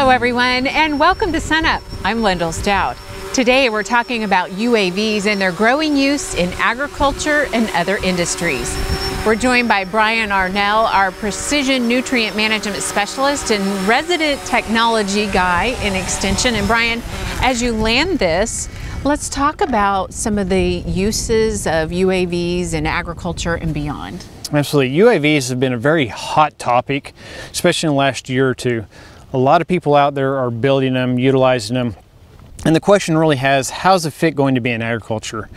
Hello everyone, and welcome to SUNUP. I'm Lyndall Stout. Today we're talking about UAVs and their growing use in agriculture and other industries. We're joined by Brian Arnell, our precision nutrient management specialist and resident technology guy in Extension. And Brian, as you land this, let's talk about some of the uses of UAVs in agriculture and beyond. Absolutely. UAVs have been a very hot topic, especially in the last year or two. A lot of people out there are building them, utilizing them. And the question really has, how's the fit going to be in agriculture?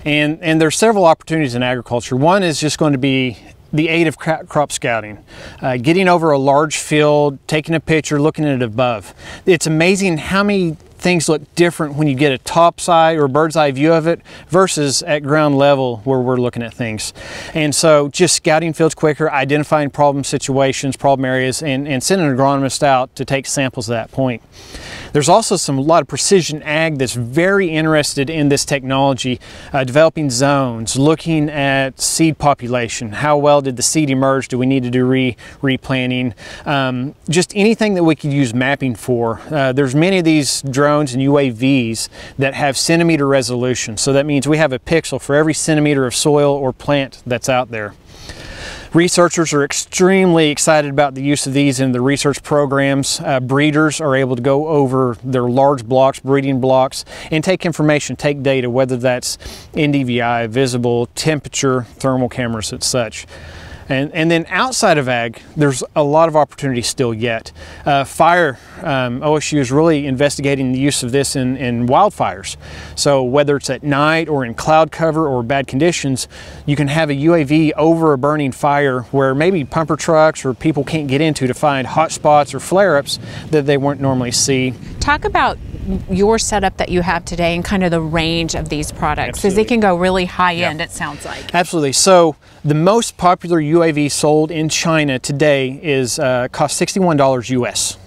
And there's several opportunities in agriculture. One is just going to be the aid of crop scouting, getting over a large field, taking a picture, looking at it above. It's amazing how many things look different when you get a top's eye or bird's eye view of it versus at ground level where we're looking at things. And so just scouting fields quicker, identifying problem situations, problem areas, and sending an agronomist out to take samples at that point. There's also a lot of precision ag that's very interested in this technology, developing zones, looking at seed population. How well did the seed emerge? Do we need to do replanting? Just anything that we could use mapping for. There's many of these drones and UAVs that have centimeter resolution. So that means we have a pixel for every centimeter of soil or plant that's out there. Researchers are extremely excited about the use of these in the research programs. Breeders are able to go over their large blocks, breeding blocks, and take information, take data, whether that's NDVI, visible, temperature, thermal cameras, and such. And then outside of ag, there's a lot of opportunity still yet. Fire, OSU is really investigating the use of this in wildfires. So whether it's at night or in cloud cover or bad conditions, you can have a UAV over a burning fire where maybe pumper trucks or people can't get into to find hot spots or flare-ups that they wouldn't normally see. Talk about your setup that you have today and kind of the range of these products, because they can go really high end, it sounds like. Absolutely. So the most popular UAV sold in China today is cost $61 US,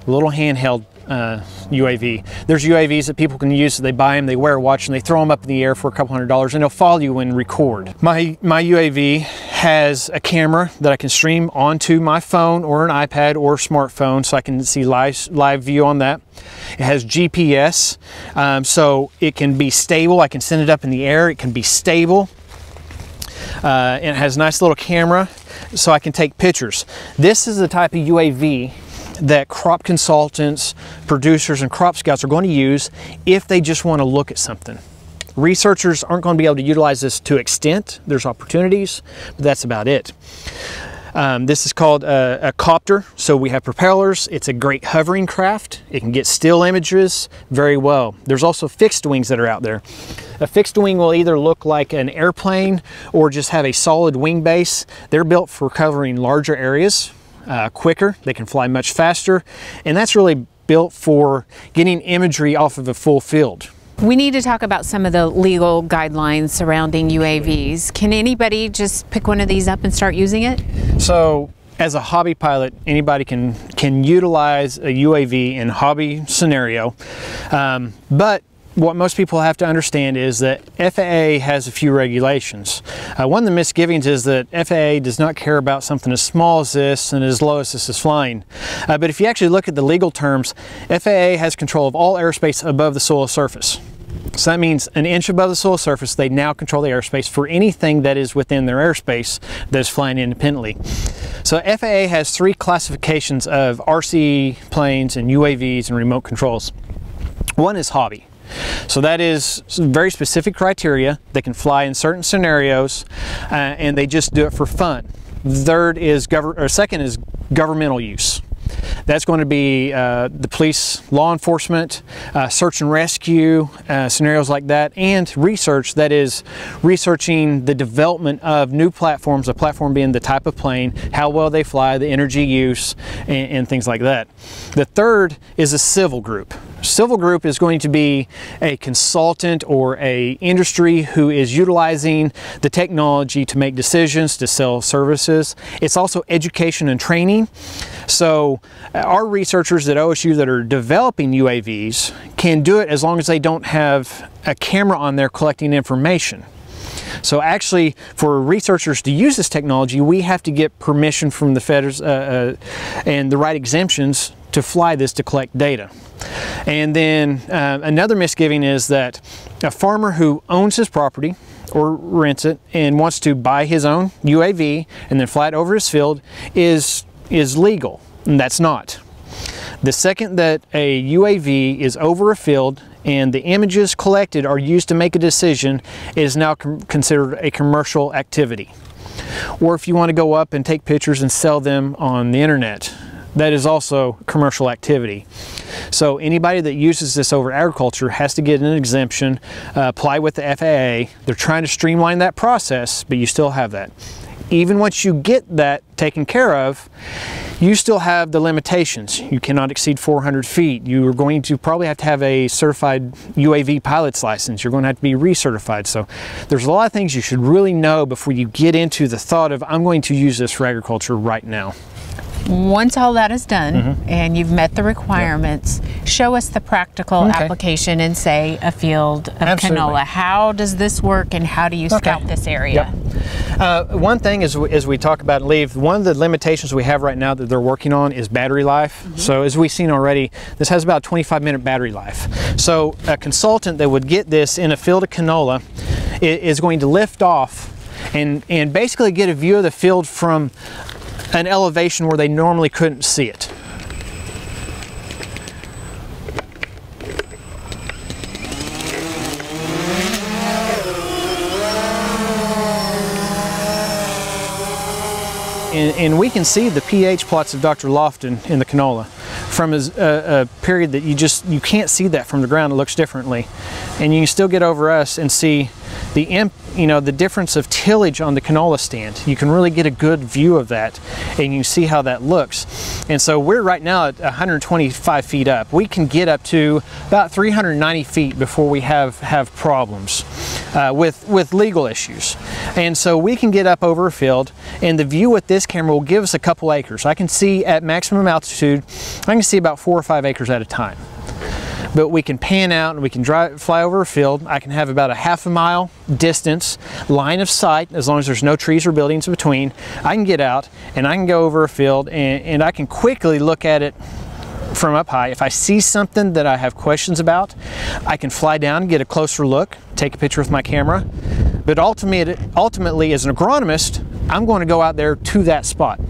a little handheld UAV. There's UAVs that people can use, so they buy them, they wear a watch, and they throw them up in the air for a couple $100s, and they'll follow you and record. My UAV has a camera that I can stream onto my phone or an iPad or smartphone, so I can see live view on that. It has GPS, so it can be stable. I can send it up in the air. It can be stable. And it has a nice little camera, so I can take pictures. This is the type of UAV that crop consultants, producers, and crop scouts are going to use if they just want to look at something. Researchers aren't going to be able to utilize this to extent. There's opportunities, but that's about it. This is called a copter, so we have propellers. It's a great hovering craft. It can get still images very well. There's also fixed wings that are out there. A fixed wing will either look like an airplane or just have a solid wing base. They're built for covering larger areas quicker. They can fly much faster, and that's really built for getting imagery off of a full field. We need to talk about some of the legal guidelines surrounding UAVs. Can anybody just pick one of these up and start using it? So as a hobby pilot, anybody can utilize a UAV in hobby scenario, but what most people have to understand is that FAA has a few regulations. One of the misgivings is that FAA does not care about something as small as this and as low as this is flying. But if you actually look at the legal terms, FAA has control of all airspace above the soil surface. So that means an inch above the soil surface, they now control the airspace for anything that is within their airspace that is flying independently. So FAA has three classifications of RC planes and UAVs and remote controls. One is hobby. So that is very specific criteria. They can fly in certain scenarios, and they just do it for fun. Second is governmental use. That's going to be the police, law enforcement, search and rescue, scenarios like that, and research, that is researching the development of new platforms, a platform being the type of plane, how well they fly, the energy use, and things like that. The third is a civil group. Civil group is going to be a consultant or a industry who is utilizing the technology to make decisions, to sell services. It's also education and training. So our researchers at OSU that are developing UAVs can do it as long as they don't have a camera on there collecting information. So actually, for researchers to use this technology, we have to get permission from the feds and the right exemptions to fly this to collect data. And then another misgiving is that a farmer who owns his property or rents it and wants to buy his own UAV and then fly it over his field is legal, and that's not. The second that a UAV is over a field and the images collected are used to make a decision, it is now considered a commercial activity. Or if you want to go up and take pictures and sell them on the internet, that is also commercial activity. So anybody that uses this over agriculture has to get an exemption, apply with the FAA. They're trying to streamline that process, but you still have that. Even once you get that taken care of, you still have the limitations. You cannot exceed 400 feet. You are going to probably have to have a certified UAV pilot's license. You're going to have to be recertified. So there's a lot of things you should really know before you get into the thought of, I'm going to use this for agriculture right now. Once all that is done and you've met the requirements, show us the practical application in, say, a field of canola. How does this work and how do you scout this area? One thing is, as we talk about leaf, one of the limitations we have right now that they're working on is battery life. So as we've seen already, this has about a 25-minute battery life. So a consultant that would get this in a field of canola is going to lift off and basically get a view of the field from an elevation where they normally couldn't see it. And we can see the pH plots of Dr. Lofton in the canola from a period that you can't see that from the ground. It looks differently, and you can still get over us and see the difference of tillage on the canola stand. You can really get a good view of that, and you see how that looks. And so we're right now at 125 feet up. We can get up to about 390 feet before we have problems with legal issues. And so we can get up over a field, and the view with this camera will give us a couple acres. I can see at maximum altitude, I can see about 4 or 5 acres at a time. But we can pan out and we can fly over a field. I can have about a ½ mile distance, line of sight, as long as there's no trees or buildings in between. I can get out and I can go over a field and I can quickly look at it from up high. If I see something that I have questions about, I can fly down and get a closer look, take a picture with my camera. But ultimately, as an agronomist, I'm going to go out there to that spot.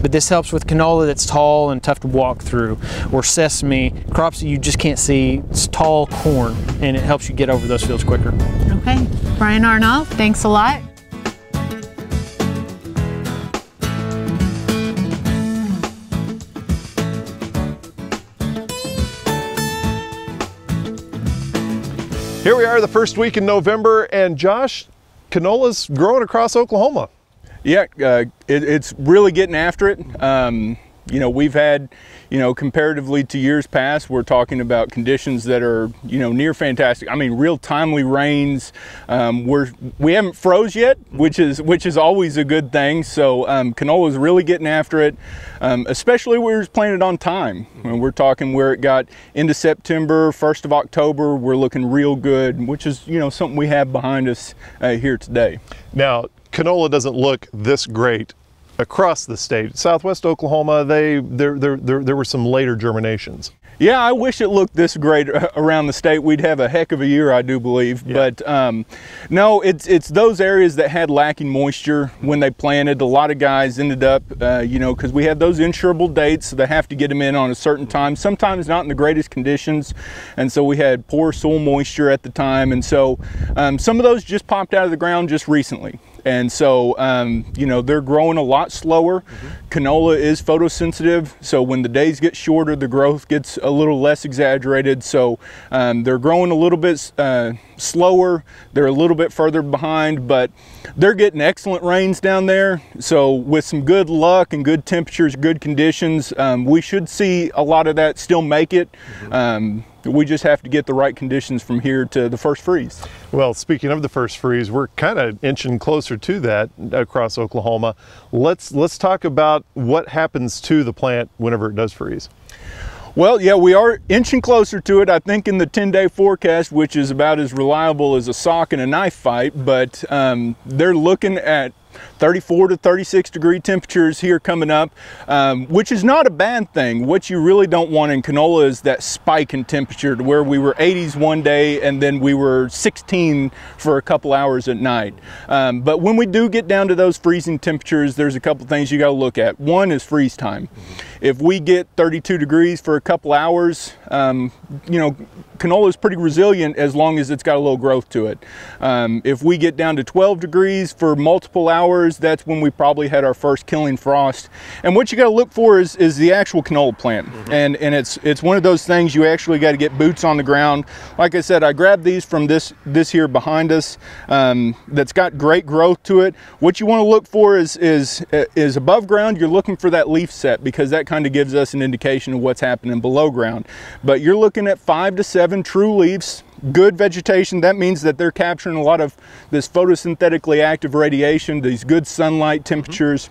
But this helps with canola that's tall and tough to walk through, or sesame, crops that you just can't see. It's tall corn, and it helps you get over those fields quicker. Okay, Brian Arnell, thanks a lot. Here we are the first week in November, and Josh, canola's growing across Oklahoma. Yeah, it's really getting after it. You know, we've had, comparatively to years past, we're talking about conditions that are, near fantastic. I mean, real timely rains. We haven't froze yet, which is always a good thing. So canola's really getting after it, especially where it's planted on time. And we're talking where it got into September, 1st of October. We're looking real good, which is something we have behind us here today. Now, canola doesn't look this great across the state. Southwest Oklahoma, there were some later germinations. Yeah, I wish it looked this great around the state. We'd have a heck of a year, I do believe. Yeah. But no, it's those areas that had lacking moisture when they planted. A lot of guys ended up, because we have those insurable dates, so they have to get them in on a certain time, sometimes not in the greatest conditions. And so we had poor soil moisture at the time. And so some of those just popped out of the ground just recently. And so, they're growing a lot slower. Canola is photosensitive, so when the days get shorter, the growth gets a little less exaggerated. So they're growing a little bit slower. They're a little bit further behind, but they're getting excellent rains down there. So with some good luck and good temperatures, good conditions, we should see a lot of that still make it. We just have to get the right conditions from here to the first freeze. Well, speaking of the first freeze, we're kind of inching closer to that across Oklahoma. Let's talk about what happens to the plant whenever it does freeze. Well, yeah, we are inching closer to it. I think in the 10-day forecast, which is about as reliable as a sock in a knife fight, but they're looking at 34 to 36 degree temperatures here coming up, which is not a bad thing. What you really don't want in canola is that spike in temperature to where we were 80s one day and then we were 16 for a couple hours at night. But when we do get down to those freezing temperatures, there's a couple things you got to look at. One is freeze time. If we get 32 degrees for a couple hours, you know, canola is pretty resilient as long as it's got a little growth to it. If we get down to 12 degrees for multiple hours, that's when we probably had our first killing frost. And what you got to look for is the actual canola plant. And it's one of those things you actually got to get boots on the ground. Like I said, I grabbed these from this here behind us that's got great growth to it. What you want to look for is above ground, you're looking for that leaf set because that kind of gives us an indication of what's happening below ground. But you're looking at 5 to 7 true leaves, good vegetation. That means that they're capturing a lot of this photosynthetically active radiation, these good sunlight temperatures,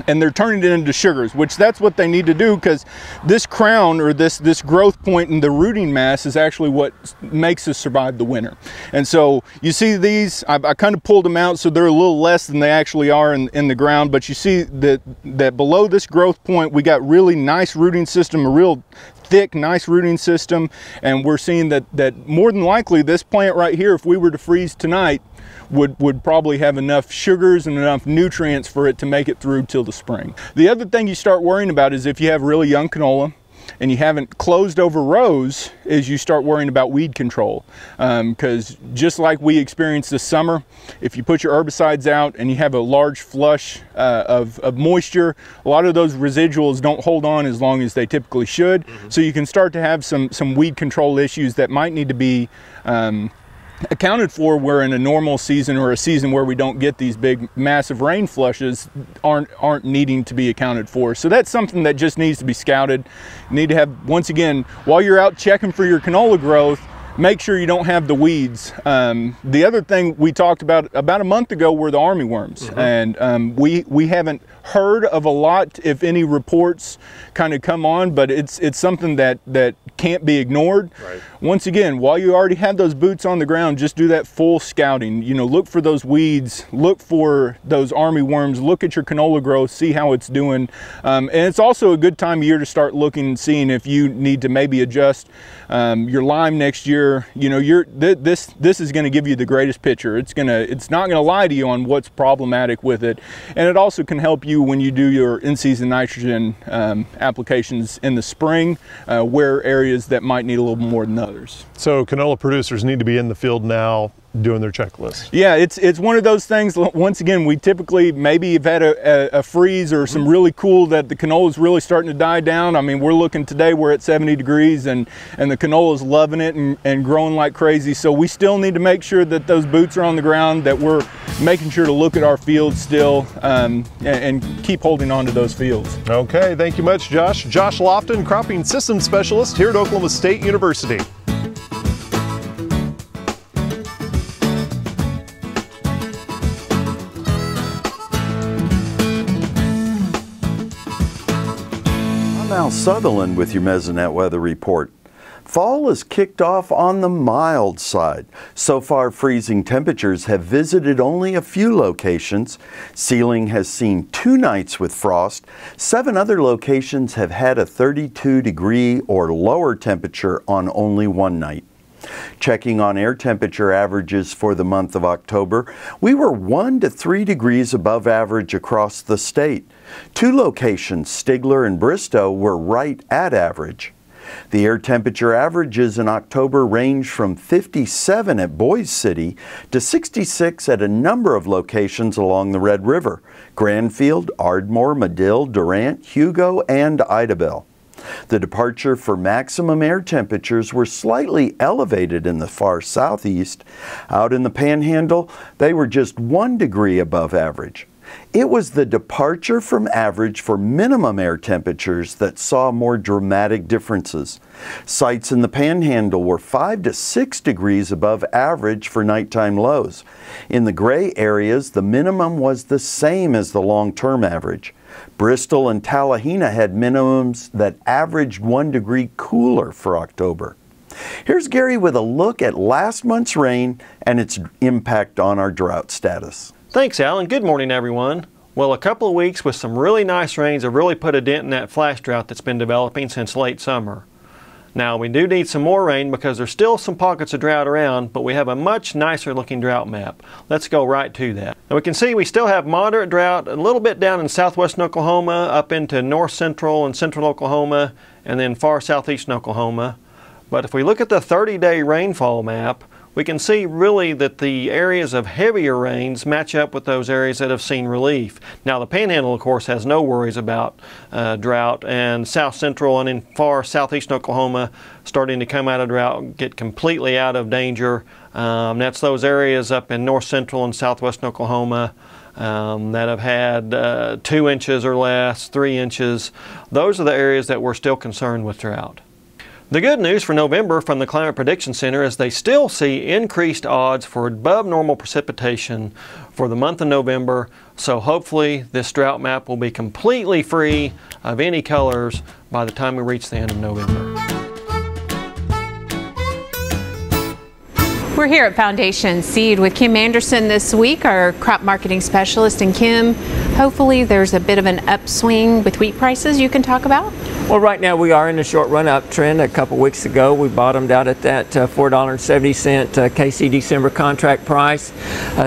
and they're turning it into sugars, which that's what they need to do, because this crown or this growth point in the rooting mass is actually what makes us survive the winter. And so you see these, I kind of pulled them out so they're a little less than they actually are in the ground, but you see that below this growth point we got really nice rooting system, a real thick, nice rooting system, and we're seeing that more than likely this plant right here, if we were to freeze tonight, would probably have enough sugars and enough nutrients for it to make it through till the spring. The other thing you start worrying about is if you have really young canola and you haven't closed over rows, is you start worrying about weed control. Because just like we experienced this summer, if you put your herbicides out and you have a large flush of moisture, a lot of those residuals don't hold on as long as they typically should. So you can start to have some weed control issues that might need to be accounted for, where in a normal season or a season where we don't get these big massive rain flushes aren't needing to be accounted for. So that's something that just needs to be scouted. You need to have, once again, while you're out checking for your canola growth, make sure you don't have the weeds. The other thing we talked about a month ago were the armyworms, and we haven't heard of a lot, if any, reports kind of come on, but it's something that can't be ignored. Right. Once again, while you already have those boots on the ground, just do that full scouting. You know, look for those weeds, look for those armyworms, look at your canola growth, see how it's doing. And it's also a good time of year to start looking and seeing if you need to maybe adjust your lime next year. You know, this is going to give you the greatest picture. It's not going to lie to you on what's problematic with it, and it also can help you when you do your in-season nitrogen applications in the spring, where areas that might need a little more than others. So canola producers need to be in the field now doing their checklist. Yeah, it's one of those things. Once again, we typically maybe have had a freeze or some really cool that the canola is really starting to die down. I mean, we're looking today, we're at 70 degrees and the canola is loving it and growing like crazy. So we still need to make sure that those boots are on the ground, that we're making sure to look at our fields still and keep holding on to those fields. Okay, thank you much, Josh. Josh Lofton, Cropping Systems Specialist here at Oklahoma State University. Al Sutherland with your Mesonet Weather Report. Fall is kicked off on the mild side. So far, freezing temperatures have visited only a few locations. Sealing has seen 2 nights with frost. 7 other locations have had a 32-degree or lower temperature on only 1 night. Checking on air temperature averages for the month of October, we were 1 to 3 degrees above average across the state. 2 locations, Stigler and Bristow, were right at average. The air temperature averages in October range from 57 at Boise City to 66 at a number of locations along the Red River: Granfield, Ardmore, Medill, Durant, Hugo, and Idabel. The departure for maximum air temperatures were slightly elevated in the far southeast. Out in the Panhandle, they were just 1 degree above average. It was the departure from average for minimum air temperatures that saw more dramatic differences. Sites in the Panhandle were 5 to 6 degrees above average for nighttime lows. In the gray areas, the minimum was the same as the long-term average. Bristol and Tallahena had minimums that averaged 1 degree cooler for October. Here's Gary with a look at last month's rain and its impact on our drought status. Thanks, Alan. Good morning, everyone. Well, a couple of weeks with some really nice rains have really put a dent in that flash drought that's been developing since late summer. Now, we do need some more rain because there's still some pockets of drought around, but we have a much nicer looking drought map. Let's go right to that. And we can see we still have moderate drought a little bit down in southwestern Oklahoma, up into north central and central Oklahoma, and then far southeastern Oklahoma. But if we look at the 30-day rainfall map, we can see really that the areas of heavier rains match up with those areas that have seen relief. Now the Panhandle, of course, has no worries about drought, and south central and in far southeastern Oklahoma starting to come out of drought, get completely out of danger. That's those areas up in north central and southwestern Oklahoma that have had 2 inches or less, 3 inches. Those are the areas that we're still concerned with drought. The good news for November from the Climate Prediction Center is they still see increased odds for above normal precipitation for the month of November, so hopefully this drought map will be completely free of any colors by the time we reach the end of November. We're here at Foundation Seed with Kim Anderson this week, our crop marketing specialist. And Kim, hopefully there's a bit of an upswing with wheat prices you can talk about? Well, right now we are in a short run-up trend. A couple weeks ago we bottomed out at that $4.70 KC December contract price.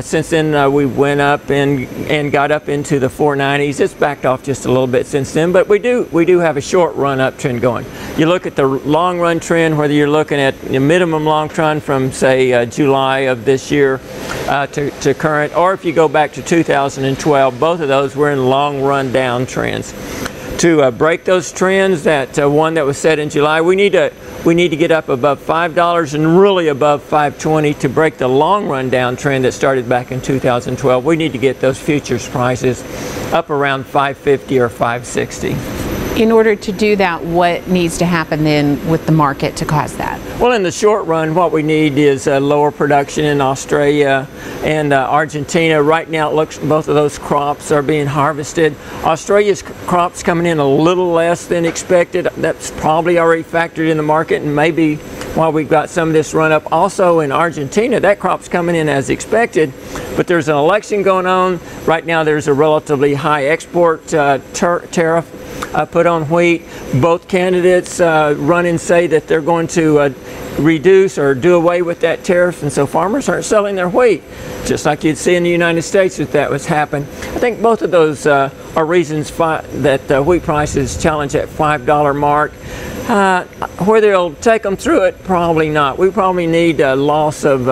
Since then we went up and got up into the 490s. It's backed off just a little bit since then, but we do have a short run-up trend going. You look at the long run trend, whether you're looking at the minimum long run from say July of this year to current, or if you go back to 2012, both of those were in long run down trends. To break those trends, that one that was set in July, we need to get up above $5 and really above $5.20 to break the long run down trend that started back in 2012. We need to get those futures prices up around $5.50 or $5.60. In order to do that, what needs to happen then with the market to cause that? Well, in the short run, what we need is lower production in Australia and Argentina. Right now, it looks both of those crops are being harvested. Australia's crops coming in a little less than expected. That's probably already factored in the market, and maybe while we've got some of this run up. Also in Argentina, that crop's coming in as expected, but there's an election going on. Right now, there's a relatively high export tariff put on wheat. Both candidates run and say that they're going to reduce or do away with that tariff, and so farmers aren't selling their wheat, just like you'd see in the United States if that was happen. I think both of those are reasons that wheat prices challenge that $5 mark. Whether it'll take them through it, probably not. We probably need a loss of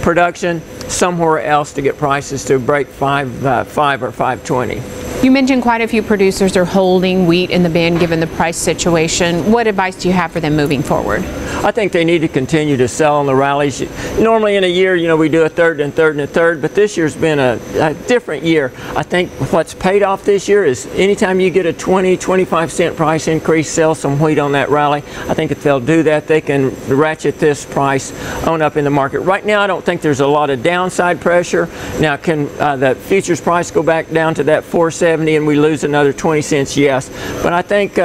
production somewhere else to get prices to break $5 or $5.20. You mentioned quite a few producers are holding wheat in the bin given the price situation. What advice do you have for them moving forward? I think they need to continue to sell on the rallies. Normally in a year, you know, we do a third and third and a third, but this year's been a different year. I think what's paid off this year is anytime you get a 20-25 cent price increase, sell some wheat on that rally. I think if they'll do that, they can ratchet this price on up in the market. Right now, I don't think there's a lot of downside pressure. Now, can the futures price go back down to that 470 and we lose another 20 cents? Yes, but I think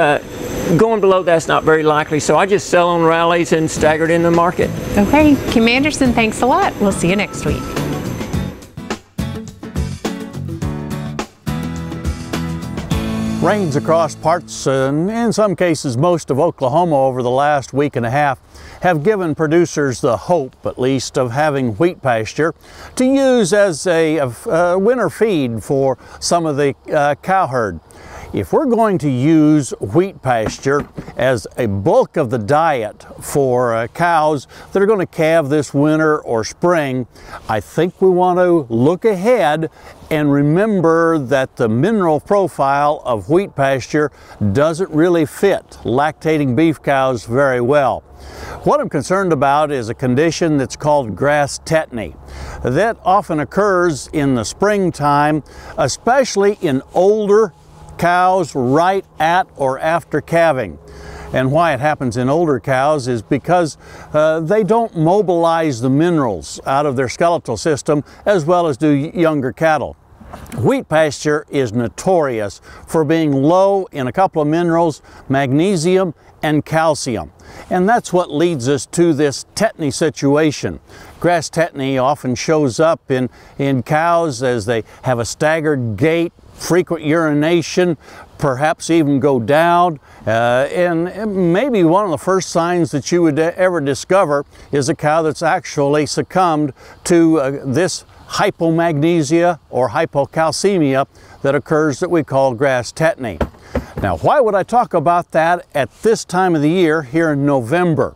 going below that's not very likely, so I just sell on rallies and staggered in the market. Okay, Kim Anderson, thanks a lot. We'll see you next week. Rains across parts and in some cases most of Oklahoma over the last week and a half have given producers the hope, at least, of having wheat pasture to use as a winter feed for some of the cow herd. If we're going to use wheat pasture as a bulk of the diet for cows that are going to calve this winter or spring, I think we want to look ahead and remember that the mineral profile of wheat pasture doesn't really fit lactating beef cows very well. What I'm concerned about is a condition that's called grass tetany. That often occurs in the springtime, especially in older cows right at or after calving. And why it happens in older cows is because they don't mobilize the minerals out of their skeletal system as well as do younger cattle. Wheat pasture is notorious for being low in a couple of minerals, magnesium and calcium. And that's what leads us to this tetany situation. Grass tetany often shows up in cows as they have a staggered gait, frequent urination, perhaps even go down. And maybe one of the first signs that you would ever discover is a cow that's actually succumbed to this hypomagnesia or hypocalcemia that occurs that we call grass tetany. Now, why would I talk about that at this time of the year here in November?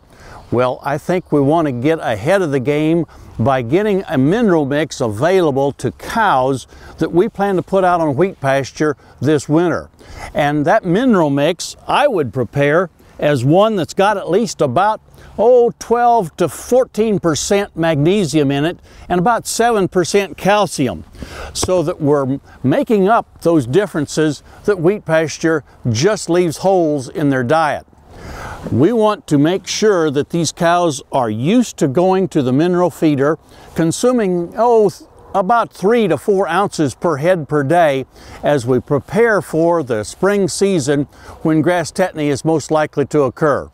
Well, I think we want to get ahead of the game by getting a mineral mix available to cows that we plan to put out on wheat pasture this winter. And that mineral mix I would prepare as one that's got at least about 12 to 14% magnesium in it and about 7% calcium, so that we're making up those differences that wheat pasture just leaves holes in their diet. We want to make sure that these cows are used to going to the mineral feeder, consuming about 3 to 4 ounces per head per day as we prepare for the spring season when grass tetany is most likely to occur.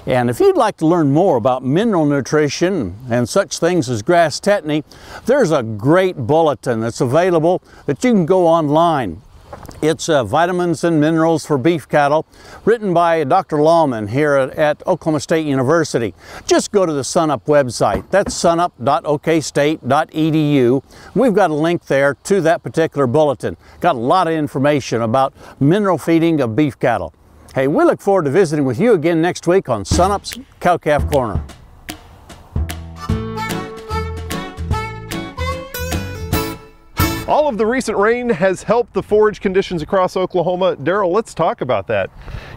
And if you'd like to learn more about mineral nutrition and such things as grass tetany, there's a great bulletin that's available that you can go online. It's Vitamins and Minerals for Beef Cattle, written by Dr. Lawman here at Oklahoma State University. Just go to the SUNUP website. That's sunup.okstate.edu. We've got a link there to that particular bulletin. Got a lot of information about mineral feeding of beef cattle. Hey, we look forward to visiting with you again next week on SUNUP's Cow-Calf Corner. All of the recent rain has helped the forage conditions across Oklahoma. Darrell, let's talk about that.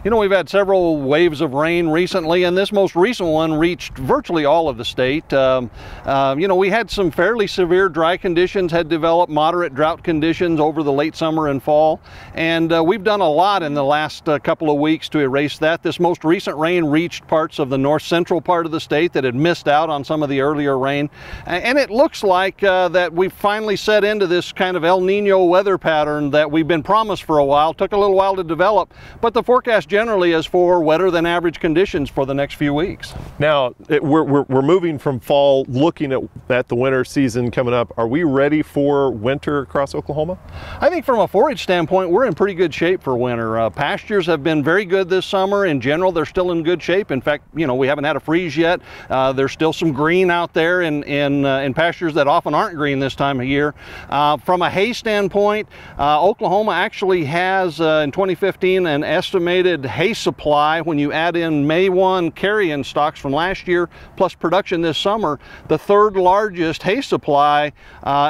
You know, we've had several waves of rain recently, and this most recent one reached virtually all of the state. You know, we had some fairly severe dry conditions, had developed moderate drought conditions over the late summer and fall, and we've done a lot in the last couple of weeks to erase that. This most recent rain reached parts of the north central part of the state that had missed out on some of the earlier rain, and it looks like that we've finally set into this kind of El Nino weather pattern that we've been promised for a while. Took a little while to develop, but the forecast generally is for wetter than average conditions for the next few weeks. Now, we're moving from fall, looking at the winter season coming up. Are we ready for winter across Oklahoma? I think from a forage standpoint, we're in pretty good shape for winter. Pastures have been very good this summer. In general, they're still in good shape. In fact, you know, we haven't had a freeze yet. There's still some green out there in pastures that often aren't green this time of year. From a hay standpoint, Oklahoma actually has in 2015 an estimated hay supply, when you add in May 1 carry-in stocks from last year plus production this summer, the third largest hay supply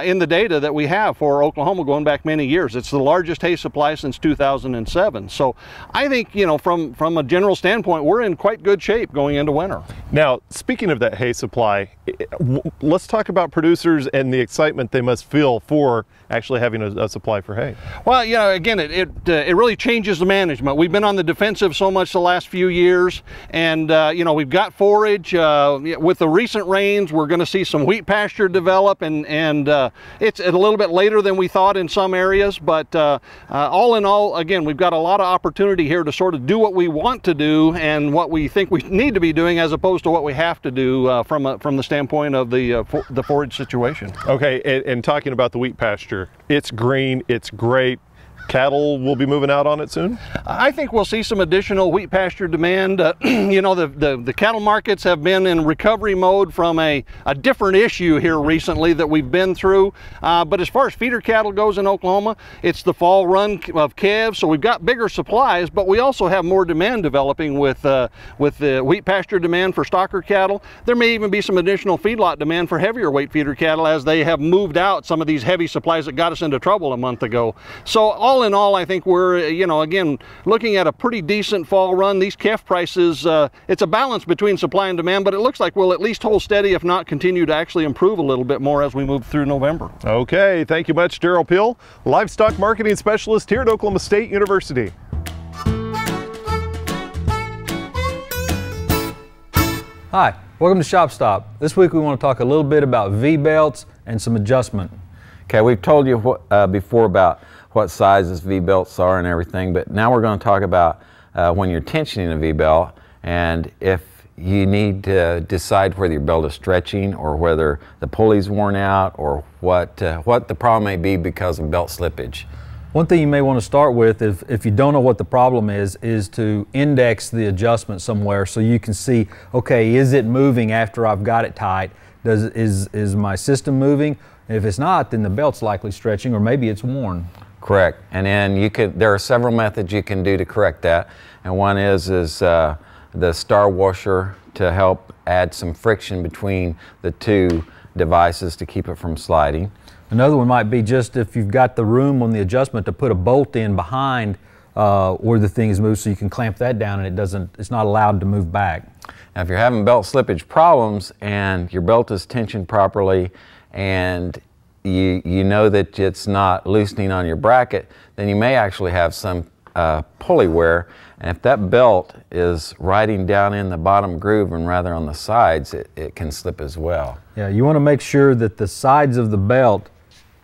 in the data that we have for Oklahoma going back many years. It's the largest hay supply since 2007. So I think, you know, from a general standpoint, we're in quite good shape going into winter. Now, speaking of that hay supply, let's talk about producers and the excitement they must feel for actually having a supply for hay. Well, you know, again, it really changes the management. We've been on the defensive so much the last few years, and you know, we've got forage. With the recent rains, we're going to see some wheat pasture develop, and it's a little bit later than we thought in some areas, but all in all, again, we've got a lot of opportunity here to sort of do what we want to do and what we think we need to be doing, as opposed to what we have to do from the standpoint of the forage situation. Okay, and talking about the wheat pasture, it's green, it's great. Cattle will be moving out on it soon? I think we'll see some additional wheat pasture demand. You know, the cattle markets have been in recovery mode from a different issue here recently that we've been through. But as far as feeder cattle goes in Oklahoma, it's the fall run of calves, so we've got bigger supplies, but we also have more demand developing with the wheat pasture demand for stocker cattle. There may even be some additional feedlot demand for heavier weight feeder cattle as they have moved out some of these heavy supplies that got us into trouble a month ago. So all in all, I think we're, you know, again, looking at a pretty decent fall run. These calf prices, it's a balance between supply and demand, but it looks like we'll at least hold steady, if not continue to actually improve a little bit more as we move through November. Okay, thank you much, Darrell Peel, Livestock Marketing Specialist here at Oklahoma State University. Hi, welcome to Shop Stop. This week we want to talk a little bit about V-belts and some adjustment. Okay, we've told you before about what sizes V-belts are and everything, but now we're going to talk about when you're tensioning a V-belt And if you need to decide whether your belt is stretching or whether the pulley's worn out or what the problem may be because of belt slippage. One thing you may want to start with, if you don't know what the problem is to index the adjustment somewhere so you can see, okay, is it moving after I've got it tight? Is my system moving? If it's not, then the belt's likely stretching, or maybe it's worn. Correct. And then there are several methods you can do to correct that. And one is the star washer to help add some friction between the two devices to keep it from sliding. Another one might be just if you've got the room on the adjustment to put a bolt in behind where the thing is moved, so you can clamp that down and it's not allowed to move back. Now if you're having belt slippage problems and your belt is tensioned properly and you know that it's not loosening on your bracket, then you may actually have some pulley wear. And if that belt is riding down in the bottom groove and rather on the sides, it can slip as well. Yeah, you want to make sure that the sides of the belt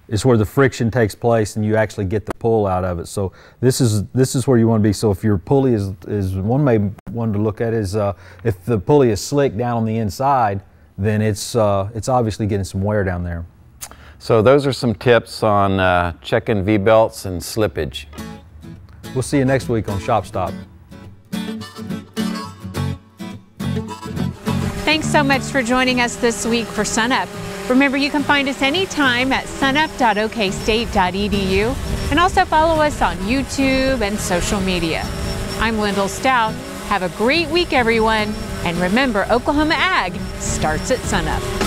is where the friction takes place and you actually get the pull out of it. So this is where you want to be. So if your pulley is one to look at is if the pulley is slick down on the inside, then it's obviously getting some wear down there. So those are some tips on checking V-belts and slippage. We'll see you next week on Shop Stop. Thanks so much for joining us this week for SUNUP. Remember, you can find us anytime at sunup.okstate.edu and also follow us on YouTube and social media. I'm Lyndall Stout. Have a great week, everyone. And remember, Oklahoma Ag starts at SUNUP.